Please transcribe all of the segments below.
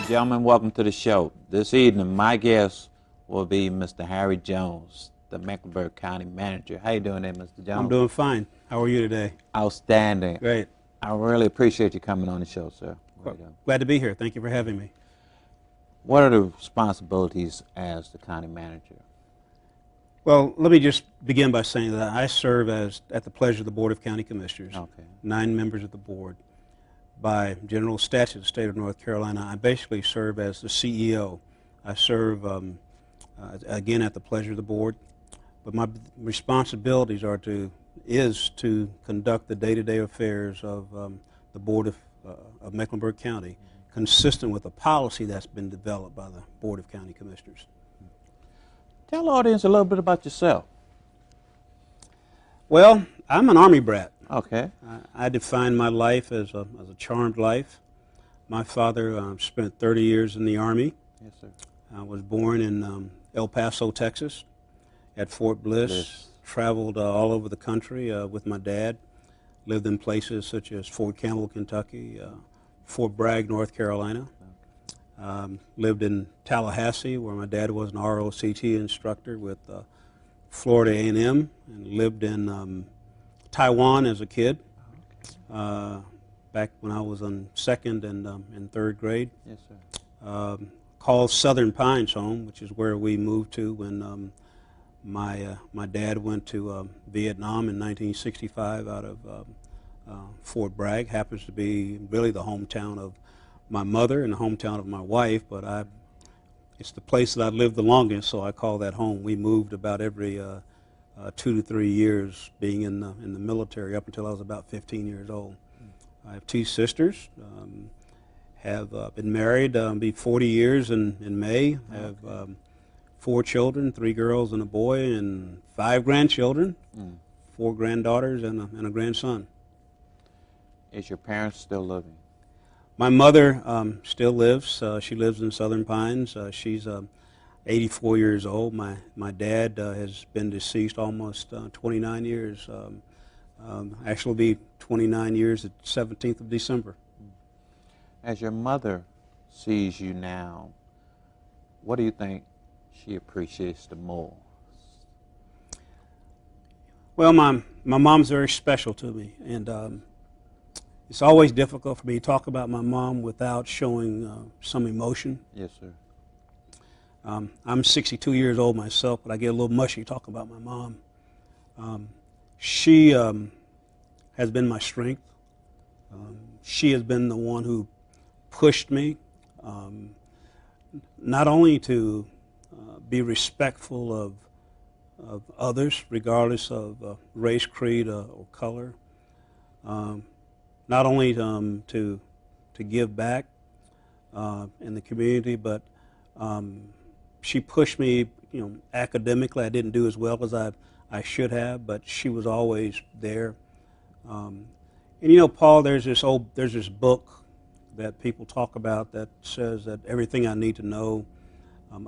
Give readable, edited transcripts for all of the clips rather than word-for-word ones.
Gentlemen, welcome to the show. This evening, my guest will be Mr. Harry Jones, the Mecklenburg County Manager. How you doing there, Mr. Jones? I'm doing fine. How are you today? Outstanding. Great. I really appreciate you coming on the show, sir. Glad to be here. Thank you for having me. What are the responsibilities as the county manager? Well, let me just begin by saying that I serve at the pleasure of the Board of County Commissioners, Okay. 9 members of the board. By general statute of the state of North Carolina, I basically serve as the CEO. I serve, again, at the pleasure of the board, but my responsibilities is to conduct the day-to-day affairs of the Board of Mecklenburg County, consistent with the policy that's been developed by the Board of County Commissioners. Tell the audience a little bit about yourself. Well, I'm an Army brat. Okay. I define my life as a charmed life. My father spent 30 years in the Army. Yes, sir. I was born in El Paso, Texas, at Fort Bliss. Yes. Traveled all over the country with my dad. Lived in places such as Fort Campbell, Kentucky, Fort Bragg, North Carolina. Lived in Tallahassee, where my dad was an ROCT instructor with Florida A&M, and lived in Taiwan as a kid, back when I was in 2nd and 3rd grade. Yes, sir. Called Southern Pines home, which is where we moved to when my dad went to Vietnam in 1965 out of Fort Bragg. Happens to be really the hometown of my mother and the hometown of my wife, but it's the place that I've lived the longest, so I call that home. We moved about every 2 to 3 years, being in the military up until I was about 15 years old. I have 2 sisters. Have been married, be 40 years in May. Have 4 children, 3 girls and a boy, and 5 grandchildren, 4 granddaughters and a grandson. Is your parents still living? My mother still lives. She lives in Southern Pines. She's 84 years old. My dad has been deceased almost 29 years. Actually, will be 29 years at 17th of December. As your mother sees you now, what do you think she appreciates the most? Well, my mom's very special to me, and it's always difficult for me to talk about my mom without showing some emotion. Yes, sir. I'm 62 years old myself, but I get a little mushy talking about my mom. She has been my strength. She has been the one who pushed me, not only to be respectful of others, regardless of race, creed, or color, not only to give back in the community, but she pushed me, academically. I didn't do as well as I should have, but she was always there. And Paul, there's this book that people talk about that says that everything I need to know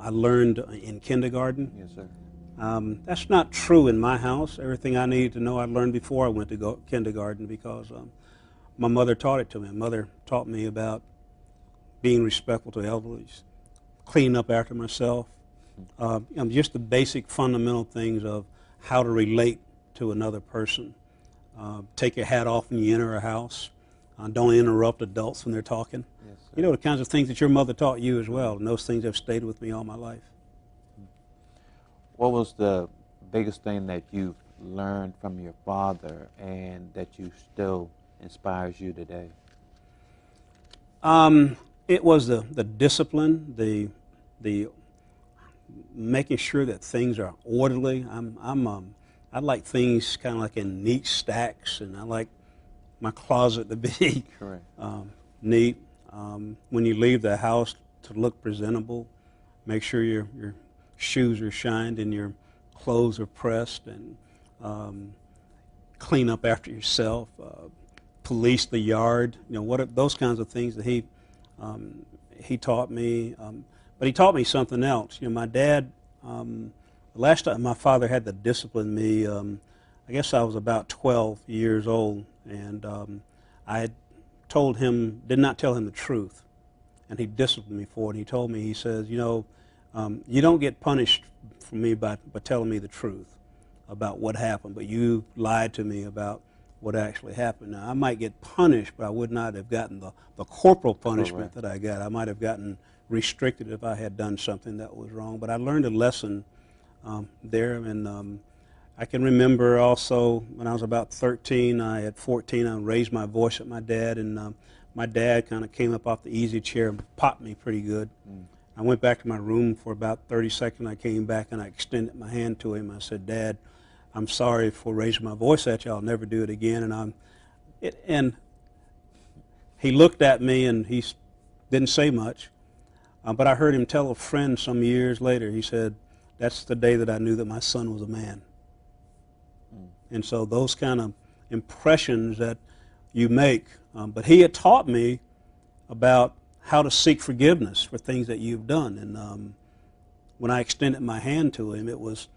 I learned in kindergarten. Yes, sir. That's not true in my house. Everything I needed to know I learned before I went to kindergarten, because my mother taught it to me. My mother taught me about being respectful to elders, cleaning up after myself, just the basic fundamental things of how to relate to another person. Take your hat off when you enter a house. Don't interrupt adults when they're talking. Yes, the kinds of things that your mother taught you as well, and those things have stayed with me all my life. What was the biggest thing that you've learned from your father and that you still inspires you today? It was the discipline, the making sure that things are orderly. I like things kind of like in neat stacks, and I like my closet to be neat. When you leave the house, to look presentable, make sure your shoes are shined and your clothes are pressed, and clean up after yourself. Police the yard. Those kinds of things that he taught me. But he taught me something else. My dad. The last time my father had to discipline me, I guess I was about 12 years old, and I had did not tell him the truth. and he disciplined me for it. He told me, he says, you don't get punished for me by telling me the truth about what happened, but you lied to me about what actually happened. Now, I might get punished, but I would not have gotten the corporal punishment that I got. I might have gotten restricted if I had done something that was wrong. But I learned a lesson there, and I can remember also when I was about 13, at 14, I raised my voice at my dad, and my dad kind of came up off the easy chair and popped me pretty good. I went back to my room for about 30 seconds. I came back and I extended my hand to him. I said, "Dad, I'm sorry for raising my voice at you. I'll never do it again." And he looked at me and he didn't say much. But I heard him tell a friend some years later, he said, "That's the day that I knew that my son was a man." And so those kind of impressions that you make. But he had taught me about how to seek forgiveness for things that you've done. And when I extended my hand to him, it was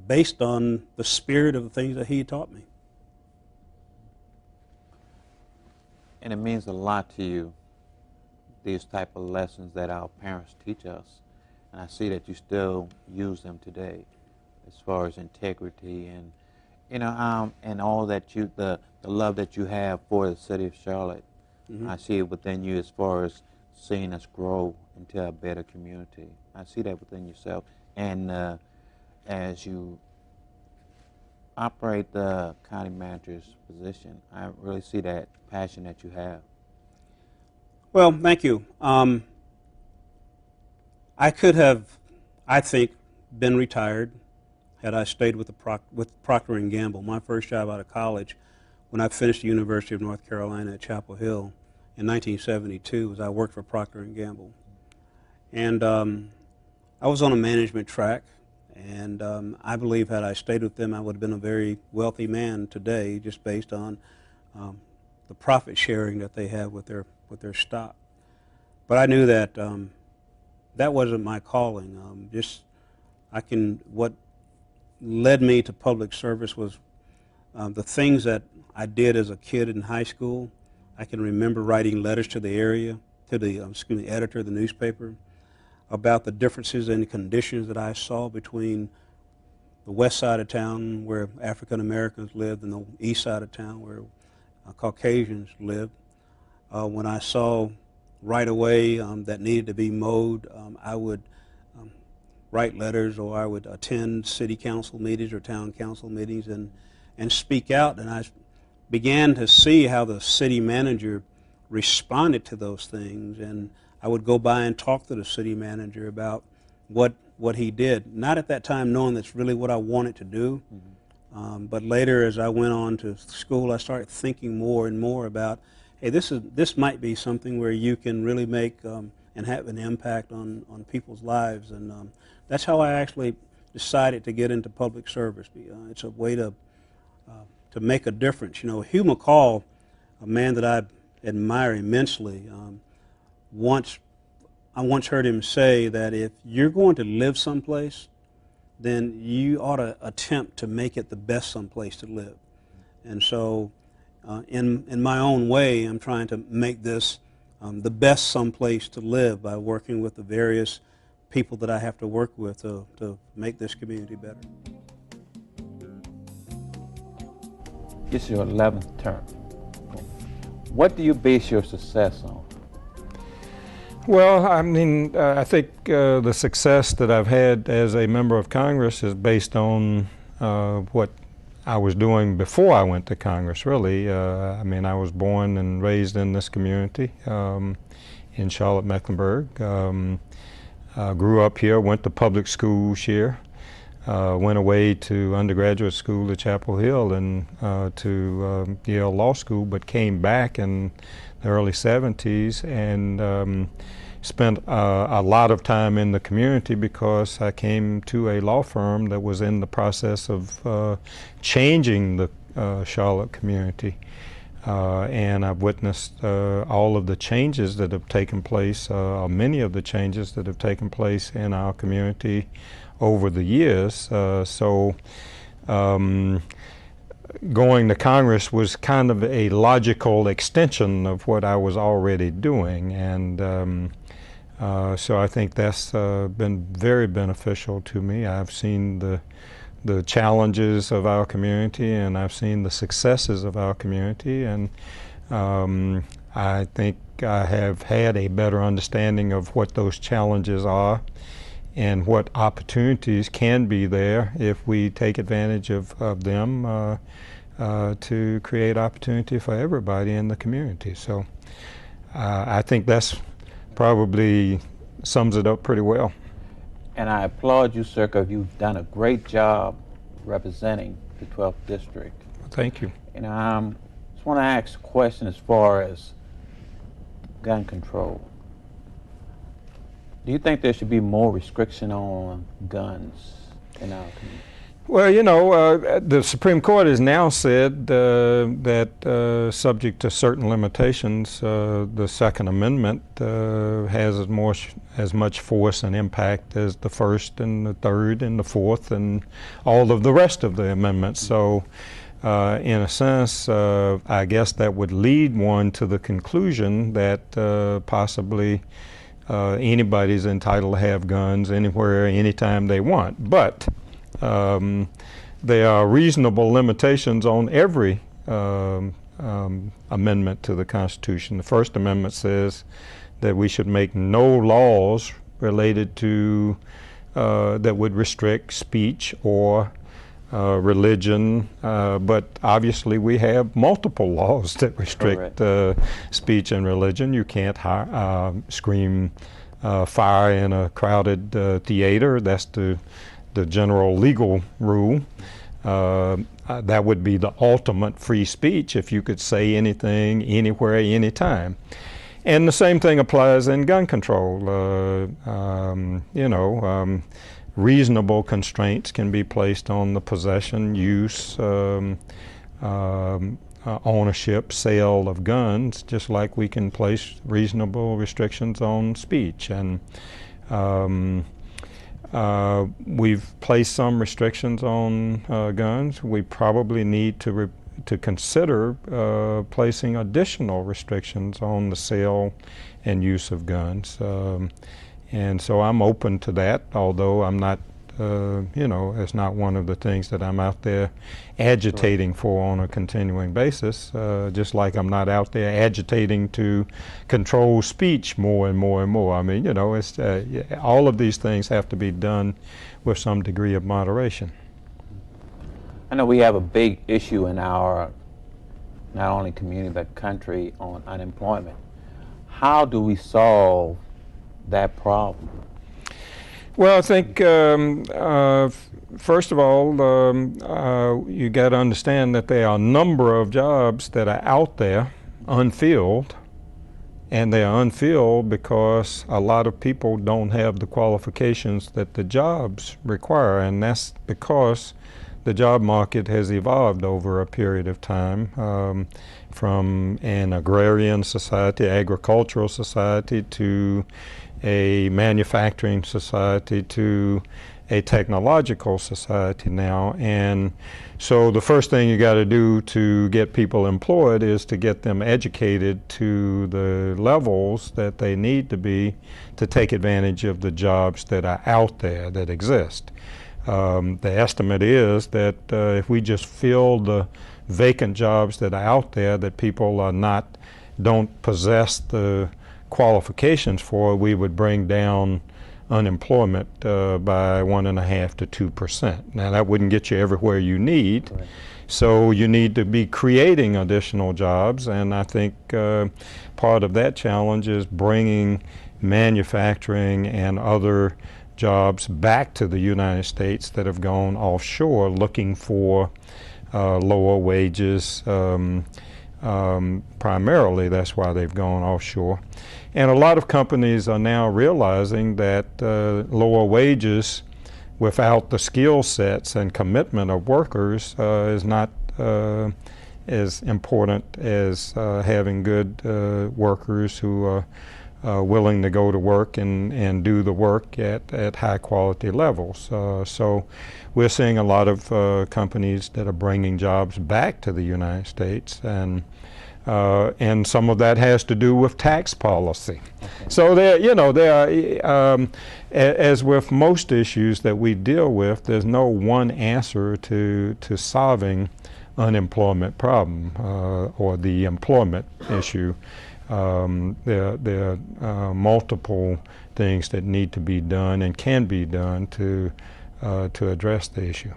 based on the spirit of the things that he taught me. And it means a lot to you, these type of lessons that our parents teach us. And I see that you still use them today as far as integrity and, and all that the love that you have for the city of Charlotte. I see it within you as far as seeing us grow into a better community. I see that within yourself. And as you operate the county manager's position, I really see that passion that you have. Well, thank you. I could have, I think, been retired had I stayed with Procter & Gamble. My first job out of college, when I finished the University of North Carolina at Chapel Hill in 1972, was I worked for Procter & Gamble. And I was on a management track, and I believe had I stayed with them, I would have been a very wealthy man today, just based on the profit sharing that they have with their stock. But I knew that that wasn't my calling. What led me to public service was the things that I did as a kid in high school. I can remember writing letters to the editor of the newspaper about the differences in conditions that I saw between the west side of town where African Americans lived and the east side of town where Caucasians lived. When I saw right away that needed to be mowed, I would write letters, or I would attend city council meetings or town council meetings and speak out. And I began to see how the city manager responded to those things. And I would go by and talk to the city manager about what he did. Not at that time knowing that's really what I wanted to do. But later, as I went on to school, I started thinking more and more about, hey, this might be something where you can really make and have an impact on people's lives. And that's how I actually decided to get into public service. It's a way to make a difference. Hugh McCall, a man that I admire immensely, I once heard him say that if you're going to live someplace, then you ought to attempt to make it the best someplace to live. And so in my own way, I'm trying to make this the best someplace to live by working with the various people that I have to work with to make this community better. It's your 11th term. What do you base your success on? Well, I think the success that I've had as a member of Congress is based on what I was doing before I went to Congress, really. I was born and raised in this community in Charlotte, Mecklenburg. Grew up here, went to public schools here, went away to undergraduate school at Chapel Hill and to Yale Law School, but came back in the early 70s and spent a lot of time in the community because I came to a law firm that was in the process of changing the Charlotte community. And I've witnessed all of the changes that have taken place, many of the changes that have taken place in our community over the years. going to Congress was kind of a logical extension of what I was already doing, and so I think that's been very beneficial to me. I've seen the challenges of our community, and I've seen the successes of our community, and I think I have had a better understanding of what those challenges are and what opportunities can be there if we take advantage of them to create opportunity for everybody in the community. So I think that's probably sums it up pretty well. And I applaud you, sir, because you've done a great job representing the 12th District. Thank you. And I just want to ask a question as far as gun control. Do you think there should be more restriction on guns in our community? Well, you know, the Supreme Court has now said that subject to certain limitations, the Second Amendment has as much force and impact as the First and the Third and the Fourth and all of the rest of the amendments. So in a sense, I guess that would lead one to the conclusion that possibly anybody's entitled to have guns anywhere, anytime they want. But there are reasonable limitations on every amendment to the Constitution. The First Amendment says that we should make no laws related to that would restrict speech or religion, but obviously we have multiple laws that restrict speech and religion. You can't scream fire in a crowded theater. That's the general legal rule. That would be the ultimate free speech if you could say anything, anywhere, anytime. And the same thing applies in gun control. Reasonable constraints can be placed on the possession, use, ownership, sale of guns, just like we can place reasonable restrictions on speech. And we've placed some restrictions on guns. We probably need to consider placing additional restrictions on the sale and use of guns. And so I'm open to that, although I'm not, it's not one of the things that I'm out there agitating for on a continuing basis, just like I'm not out there agitating to control speech more and more and more. I mean, it's, all of these things have to be done with some degree of moderation. I know we have a big issue in our, not only community, but country on unemployment. How do we solve that problem? Well, I think first of all, you got to understand that there are a number of jobs that are out there unfilled, and they are unfilled because a lot of people don't have the qualifications that the jobs require, and that's because the job market has evolved over a period of time from an agrarian society, agricultural society, to a manufacturing society, to a technological society now. And so the first thing you got to do to get people employed is to get them educated to the levels that they need to be to take advantage of the jobs that are out there that exist. The estimate is that if we just fill the vacant jobs that are out there that people don't possess the qualifications for, we would bring down unemployment by 1.5% to 2%. Now that wouldn't get you everywhere you need, right. So you need to be creating additional jobs, and I think part of that challenge is bringing manufacturing and other jobs back to the United States that have gone offshore looking for lower wages. Primarily, that's why they've gone offshore. And a lot of companies are now realizing that lower wages without the skill sets and commitment of workers is not as important as having good workers who are willing to go to work and do the work at high quality levels. So we're seeing a lot of companies that are bringing jobs back to the United States, and some of that has to do with tax policy. Okay. So there are, as with most issues that we deal with, there's no one answer to solving unemployment problem or the employment issue. There are multiple things that need to be done and can be done to address the issue.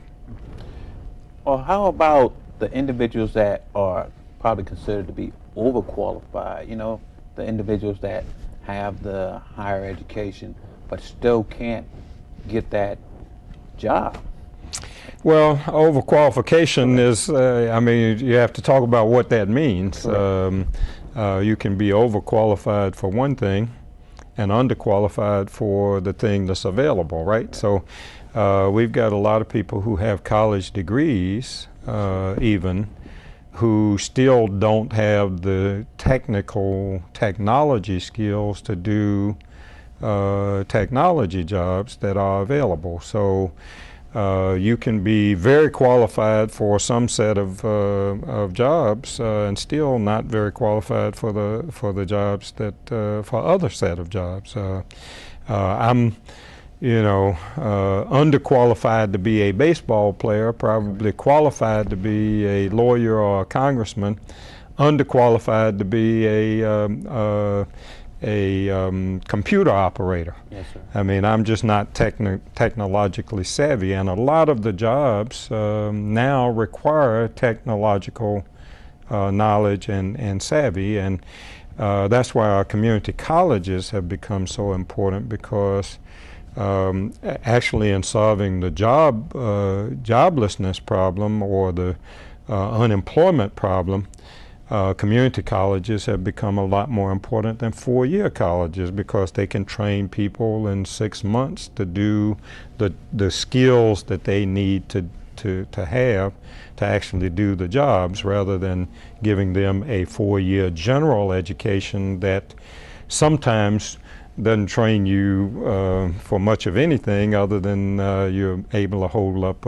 Or how about the individuals that are probably considered to be overqualified? You know, the individuals that have the higher education but still can't get that job. Well, overqualification is, I mean, you have to talk about what that means. You can be overqualified for one thing and underqualified for the thing that's available, right? So we've got a lot of people who have college degrees, even, who still don't have the technology skills to do technology jobs that are available. So you can be very qualified for some set of jobs and still not very qualified for the jobs that for other set of jobs. I'm underqualified to be a baseball player, probably qualified to be a lawyer or a congressman, underqualified to be a computer operator. Yes, sir. I mean, I'm just not technologically savvy, and a lot of the jobs now require technological knowledge and savvy, and that's why our community colleges have become so important, because actually in solving the joblessness problem or the unemployment problem, community colleges have become a lot more important than four-year colleges, because they can train people in 6 months to do the skills that they need to have to actually do the jobs, rather than giving them a four-year general education that sometimes doesn't train you for much of anything other than you're able to hold up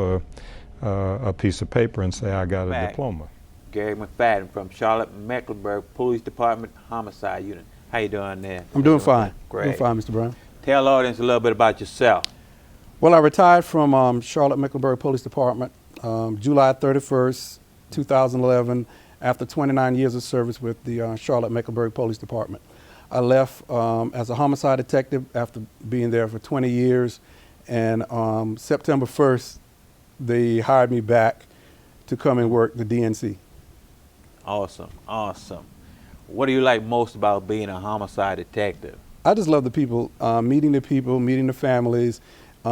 a piece of paper and say, I got a diploma. Garry McFadden from Charlotte Mecklenburg Police Department Homicide Unit. How you doing there? I'm doing fine. Great. Doing fine, Mr. Brown. Tell the audience a little bit about yourself. Well, I retired from Charlotte Mecklenburg Police Department July 31st, 2011, after 29 years of service with the Charlotte Mecklenburg Police Department. I left as a homicide detective after being there for 20 years, and September 1st, they hired me back to come and work the DNC. Awesome, awesome. What do you like most about being a homicide detective? I just love the people, meeting the families.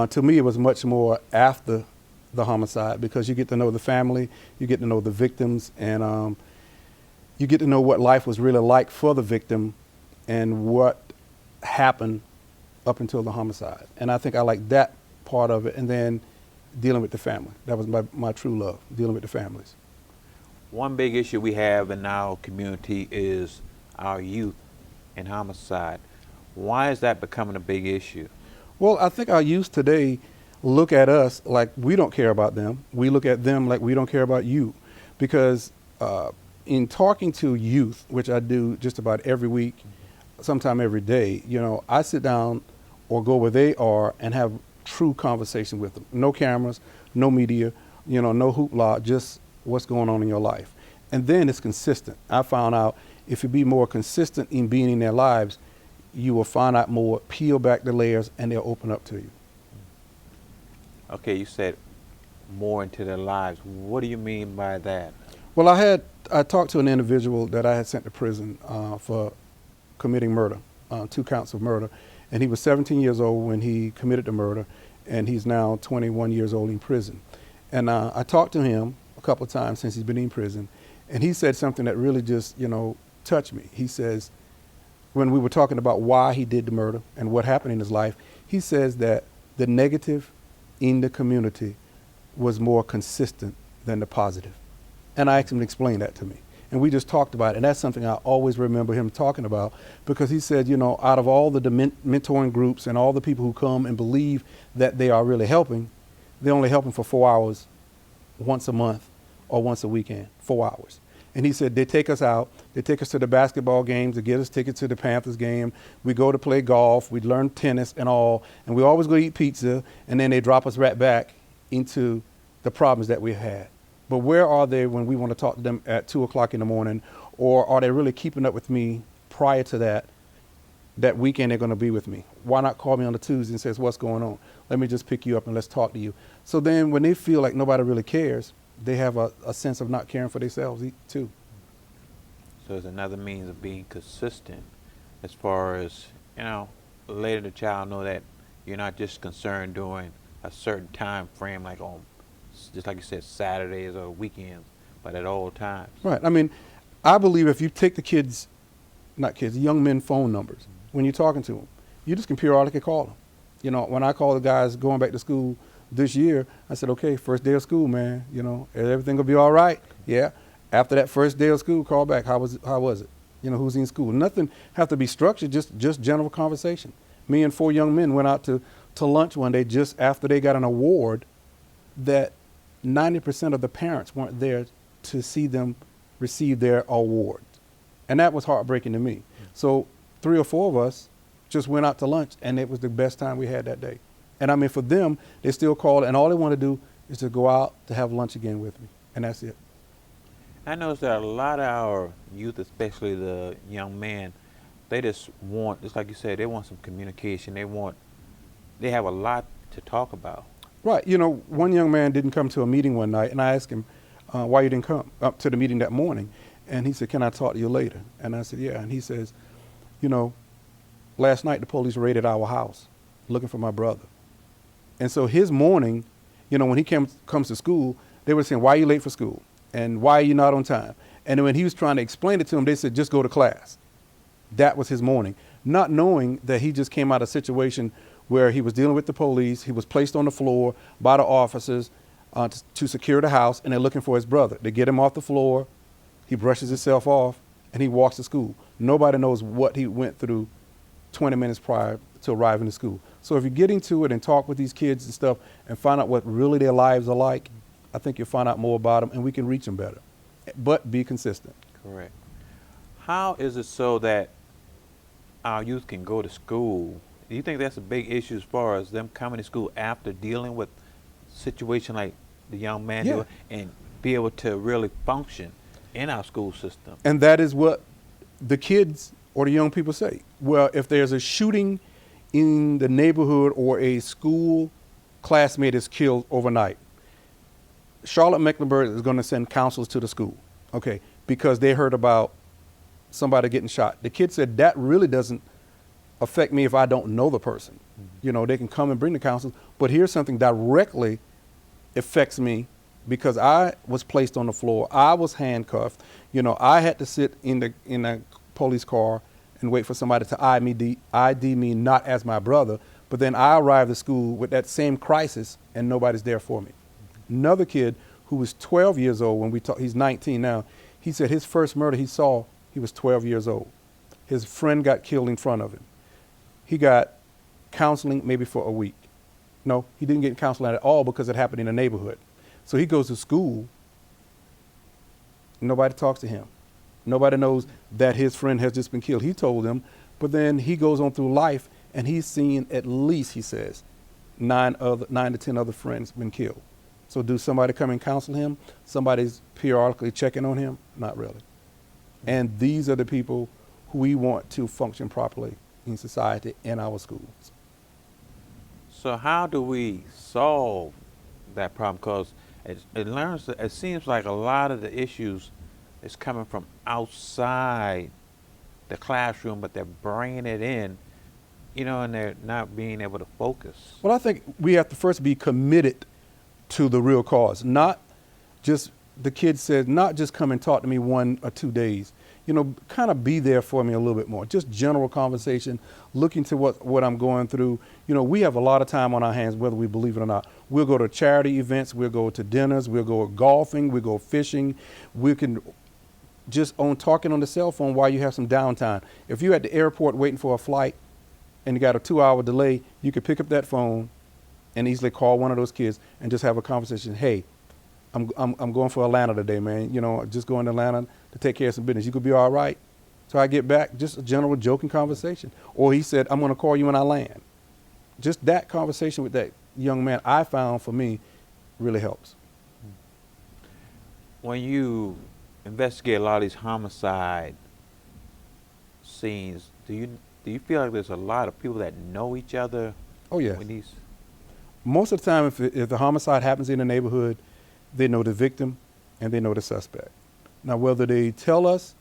To me, it was much more after the homicide, because you get to know the family, you get to know the victims, and you get to know what life was really like for the victim and what happened up until the homicide. And I think I like that part of it, and then dealing with the family. That was my true love, dealing with the families. One big issue we have in our community is our youth and homicide. Why is that becoming a big issue? Well, I think our youth today look at us like we don't care about them. We look at them like we don't care about you. Because in talking to youth, which I do just about every week, sometime every day, I sit down or go where they are and have true conversation with them. No cameras, no media, no hoopla, just what's going on in your life. And then it's consistent. I found out if you be more consistent in being in their lives, you will find out more, peel back the layers, and they'll open up to you. Okay, you said more into their lives. What do you mean by that? Well, I talked to an individual that I had sent to prison for committing murder, 2 counts of murder. And he was 17 years old when he committed the murder, and he's now 21 years old in prison. And I talked to him a couple of times since he's been in prison, and he said something that really just, touched me. He says, when we were talking about why he did the murder and what happened in his life, he says that the negative in the community was more consistent than the positive. And I asked him to explain that to me. and we just talked about it. And that's something I always remember him talking about, because he said, you know, out of all the mentoring groups and all the people who come and believe that they are really helping, they're only helping for 4 hours once a month or once a weekend, 4 hours. And he said, they take us out, they take us to the basketball games, they get us tickets to the Panthers game, we go to play golf, we learn tennis and all, and we always go eat pizza, and then they drop us right back into the problems that we had. But where are they when we want to talk to them at 2 o'clock in the morning, or are they really keeping up with me prior to that weekend they're going to be with me? Why not call me on the Tuesday and says, what's going on? Let me just pick you up and let's talk to you. So then when they feel like nobody really cares, they have a sense of not caring for themselves too. So it's another means of being consistent as far as, you know, letting the child know that you're not just concerned during a certain time frame, like on, just like you said, Saturdays or weekends, but at all times. Right. I mean, I believe if you take the young men phone numbers, when you're talking to them, you just can periodically call them. You know, when I call the guys going back to school this year, I said, okay, first day of school, man, you know, everything will be all right. Yeah. After that first day of school, call back. How was it? You know, who's in school? Nothing have to be structured, just general conversation. Me and 4 young men went out to lunch one day just after they got an award that 90% of the parents weren't there to see them receive their award. And that was heartbreaking to me. So 3 or 4 of us just went out to lunch, and it was the best time we had that day. And I mean, for them, they still call, and all they want to do is to go out to have lunch again with me, and that's it. I noticed that a lot of our youth, especially the young men, they just want, just like you said, they want some communication. They have a lot to talk about. Right. You know, one young man didn't come to a meeting one night, and I asked him why you didn't come up to the meeting that morning. And he said, can I talk to you later? And I said, yeah. And he says, you know, last night the police raided our house looking for my brother. And so his morning, you know, when he comes to school, they were saying, why are you late for school? And why are you not on time? And then when he was trying to explain it to them, they said, just go to class. That was his morning, not knowing that he just came out of a situation where he was dealing with the police. He was placed on the floor by the officers to secure the house, and they're looking for his brother. They get him off the floor. He brushes himself off, and he walks to school. Nobody knows what he went through 20 minutes prior to arriving to school. So if you get into it and talk with these kids and stuff and find out what really their lives are like, I think you'll find out more about them, and we can reach them better. But be consistent. Correct. How is it so that our youth can go to school? Do you think that's a big issue as far as them coming to school after dealing with a situation like the young man Yeah. and be able to really function in our school system? And that is what the kids or the young people say. Well, if there's a shooting in the neighborhood or a school classmate is killed overnight, Charlotte Mecklenburg is going to send counselors to the school, okay, because they heard about somebody getting shot. The kid said that really doesn't affect me if I don't know the person. Mm-hmm. You know, they can come and bring the counselors, but here's something directly affects me because I was placed on the floor. I was handcuffed. You know, I had to sit in a police car and wait for somebody to ID me not as my brother. But then I arrived at school with that same crisis, and nobody's there for me. Another kid who was 12 years old when we talked, he's 19 now, he said his first murder he saw, he was 12 years old. His friend got killed in front of him. He got counseling maybe for a week. No, he didn't get counseling at all because it happened in the neighborhood. So he goes to school, nobody talks to him. Nobody knows that his friend has just been killed. He told them, but then he goes on through life and he's seen at least, he says, 9 to 10 other friends been killed. So do somebody come and counsel him? Somebody's periodically checking on him? Not really. And these are the people who we want to function properly in society and our schools. So how do we solve that problem? Because it seems like a lot of the issues is coming from outside the classroom, but they're bringing it in, you know, and they're not being able to focus. Well, I think we have to first be committed to the real cause, not just, the kid said, not just come and talk to me 1 or 2 days. You know, kind of be there for me a little bit more. Just general conversation, look into what I'm going through. You know, we have a lot of time on our hands, whether we believe it or not. We'll go to charity events, we'll go to dinners, we'll go golfing, we'll go fishing. We can just on talking on the cell phone while you have some downtime. If you're at the airport waiting for a flight and you got a 2-hour delay, you could pick up that phone and easily call one of those kids and just have a conversation. Hey, I'm going for Atlanta today, man. You know, just going to Atlanta to take care of some business. You could be all right. So I get back, just a general joking conversation. Or he said, I'm going to call you when I land. Just that conversation with that young man, I found for me, really helps. When you investigate a lot of these homicide scenes, do you feel like there's a lot of people that know each other? Oh, yes. When these Most of the time, if the homicide happens in the neighborhood, they know the victim and they know the suspect. Now, whether they tell us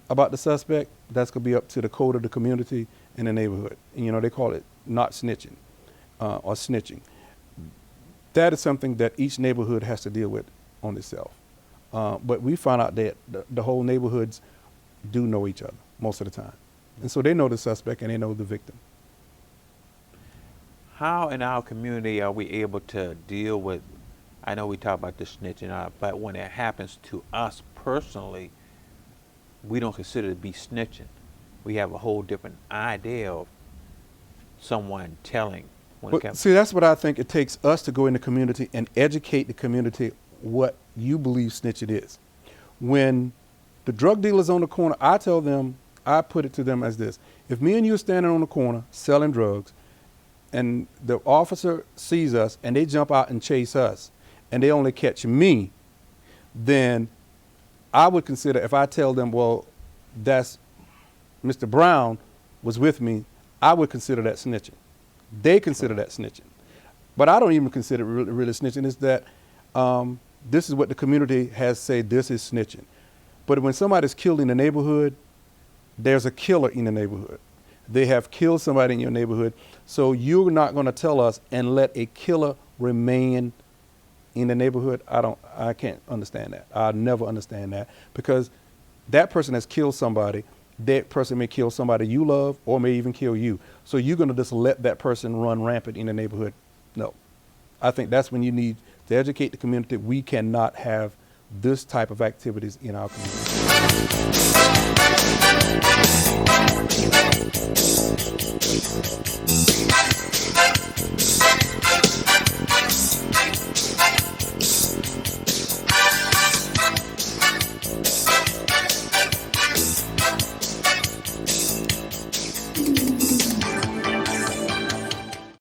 about the suspect, that's going to be up to the code of the community and the neighborhood. And, you know, they call it not snitching or snitching. That is something that each neighborhood has to deal with on itself. But we found out that the whole neighborhoods do know each other most of the time. And so they know the suspect and they know the victim. How in our community are we able to deal with, I know we talk about the snitching, but when it happens to us personally, we don't consider it to be snitching. We have a whole different idea of someone telling. But see, that's what I think it takes us to go in the community and educate the community what you believe snitching is. When the drug dealer's on the corner, I tell them, I put it to them as this. If me and you are standing on the corner selling drugs and the officer sees us and they jump out and chase us and they only catch me, then I would consider, if I tell them, well, that's Mr. Brown was with me, I would consider that snitching. They consider that snitching. But I don't even consider it really snitching. It's that this is what the community has said, this is snitching. But when somebody's killed in the neighborhood, there's a killer in the neighborhood. They have killed somebody in your neighborhood. So you're not going to tell us and let a killer remain in the neighborhood. I can't understand that. I'll never understand that, because that person has killed somebody. That person may kill somebody you love or may even kill you. So you're going to just let that person run rampant in the neighborhood? No. I think that's when you need to educate the community. We cannot have this type of activities in our community.